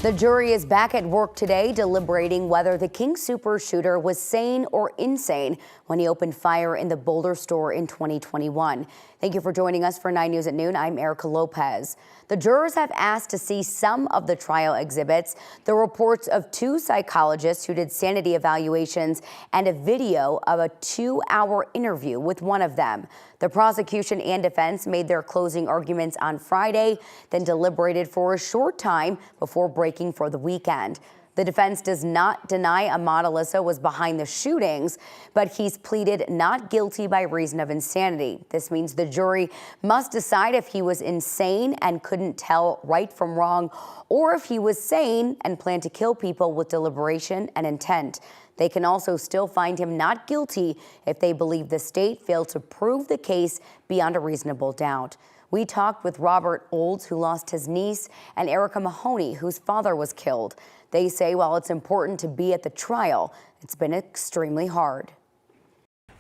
The jury is back at work today deliberating whether the King Soopers shooter was sane or insane when he opened fire in the Boulder store in 2021. Thank you for joining us for 9 News at Noon. I'm Erica Lopez. The jurors have asked to see some of the trial exhibits, the reports of 2 psychologists who did sanity evaluations, and a video of a 2-hour interview with one of them. The prosecution and defense made their closing arguments on Friday, then deliberated for a short time before breaking for the weekend. The defense does not deny Ahmad Alissa was behind the shootings, but he's pleaded not guilty by reason of insanity. This means the jury must decide if he was insane and couldn't tell right from wrong, or if he was sane and planned to kill people with deliberation and intent. They can also still find him not guilty if they believe the state failed to prove the case beyond a reasonable doubt. We talked with Robert Olds, who lost his niece, and Erica Mahoney, whose father was killed. They say while it's important to be at the trial, it's been extremely hard.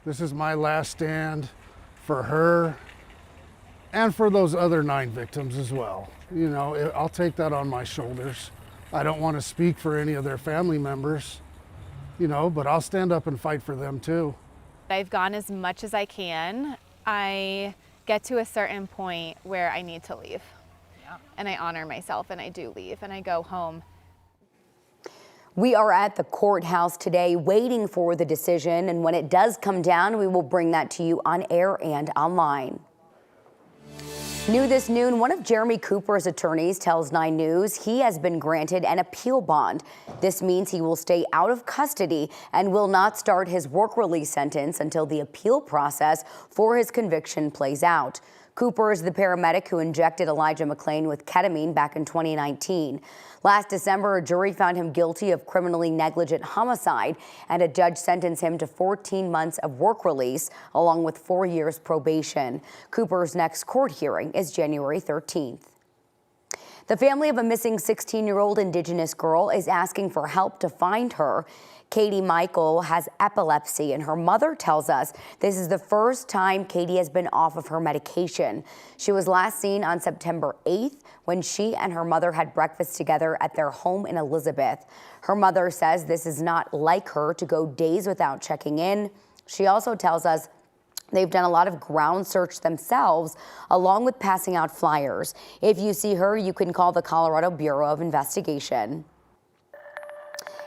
This is my last stand for her and for those other 9 victims as well. You know, I'll take that on my shoulders. I don't want to speak for any of their family members, you know, but I'll stand up and fight for them too. I've gone as much as I can. I get to a certain point where I need to leave. Yeah. And I honor myself and I do leave and I go home. We are at the courthouse today waiting for the decision, and when it does come down, we will bring that to you on air and online. New this noon, one of Jeremy Cooper's attorneys tells 9 News he has been granted an appeal bond. This means he will stay out of custody and will not start his work release sentence until the appeal process for his conviction plays out. Cooper is the paramedic who injected Elijah McClain with ketamine back in 2019. Last December, a jury found him guilty of criminally negligent homicide, and a judge sentenced him to 14 months of work release, along with 4 years probation. Cooper's next court hearing is January 13th. The family of a missing 16-year-old Indigenous girl is asking for help to find her. Katie Michael has epilepsy, and her mother tells us this is the first time Katie has been off of her medication. She was last seen on September 8th when she and her mother had breakfast together at their home in Elizabeth. Her mother says this is not like her to go days without checking in. She also tells us they've done a lot of ground search themselves, along with passing out flyers. If you see her, you can call the Colorado Bureau of Investigation.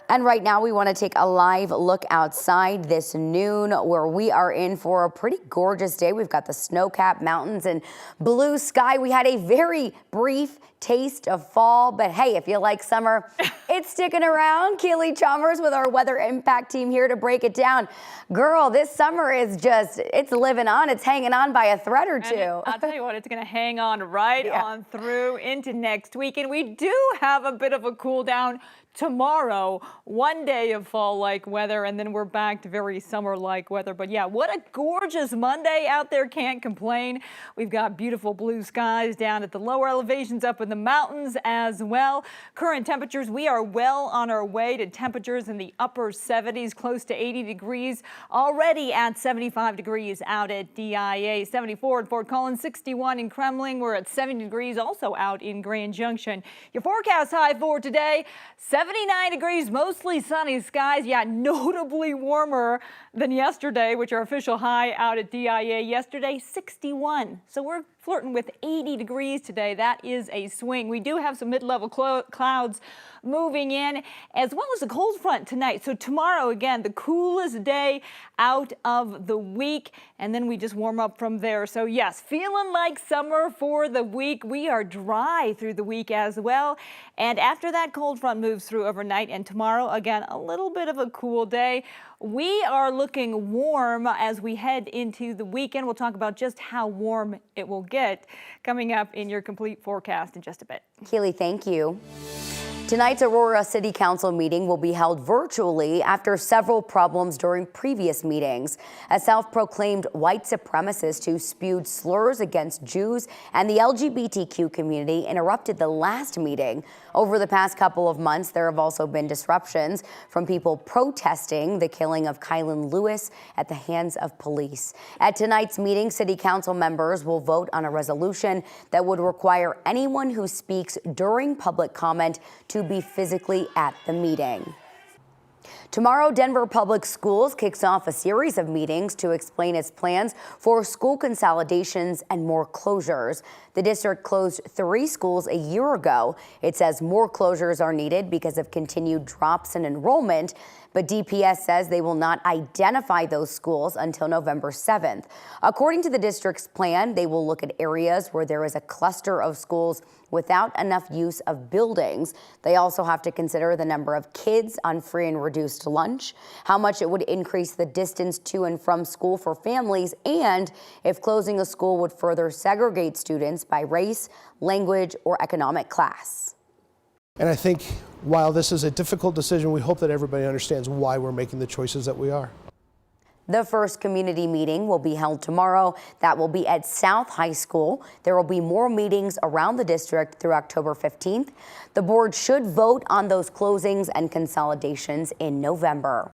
And right now we want to take a live look outside this noon, where we are in for a pretty gorgeous day. We've got the snow-capped mountains and blue sky. We had a very brief taste of fall, but hey, if you like summer, it's sticking around. Keely Chalmers with our weather impact team here to break it down. Girl, this summer is just, it's living on. It's hanging on by a thread or two. I'll tell you what, it's going to hang on right on through into next week. And we do have a bit of a cool down tomorrow, one day of fall-like weather, and then we're back to very summer-like weather. But yeah, what a gorgeous Monday out there. Can't complain. We've got beautiful blue skies down at the lower elevations, up in the mountains as well. Current temperatures, we are well on our way to temperatures in the upper 70s, close to 80 degrees, already at 75 degrees out at DIA, 74 in Fort Collins, 61 in Kremling. We're at 70 degrees also out in Grand Junction. Your forecast high for today, 79 degrees, mostly sunny skies. Yeah, notably warmer than yesterday, which our official high out at DIA yesterday, 61. So we're flirting with 80 degrees today. That is a swing. We do have some mid-level clouds moving in, as well as a cold front tonight. So tomorrow, again, the coolest day out of the week, and then we just warm up from there. So yes, feeling like summer for the week. We are dry through the week as well. And after that cold front moves through overnight, and tomorrow, again, a little bit of a cool day. We are looking warm as we head into the weekend. We'll talk about just how warm it will get coming up in your complete forecast in just a bit. Keely, thank you. Tonight's Aurora City Council meeting will be held virtually after several problems during previous meetings. A self-proclaimed white supremacist who spewed slurs against Jews and the LGBTQ community interrupted the last meeting. Over the past couple of months, there have also been disruptions from people protesting the killing of Kylan Lewis at the hands of police. At tonight's meeting, City Council members will vote on a resolution that would require anyone who speaks during public comment to to be physically at the meeting. Tomorrow, Denver Public Schools kicks off a series of meetings to explain its plans for school consolidations and more closures. The district closed 3 schools a year ago. It says more closures are needed because of continued drops in enrollment, but DPS says they will not identify those schools until November 7th. According to the district's plan, they will look at areas where there is a cluster of schools without enough use of buildings. They also have to consider the number of kids on free and reduced lunch, how much it would increase the distance to and from school for families, and if closing a school would further segregate students by race, language, or economic class. And I think while this is a difficult decision, we hope that everybody understands why we're making the choices that we are. The first community meeting will be held tomorrow. That will be at South High School. There will be more meetings around the district through October 15th. The board should vote on those closings and consolidations in November.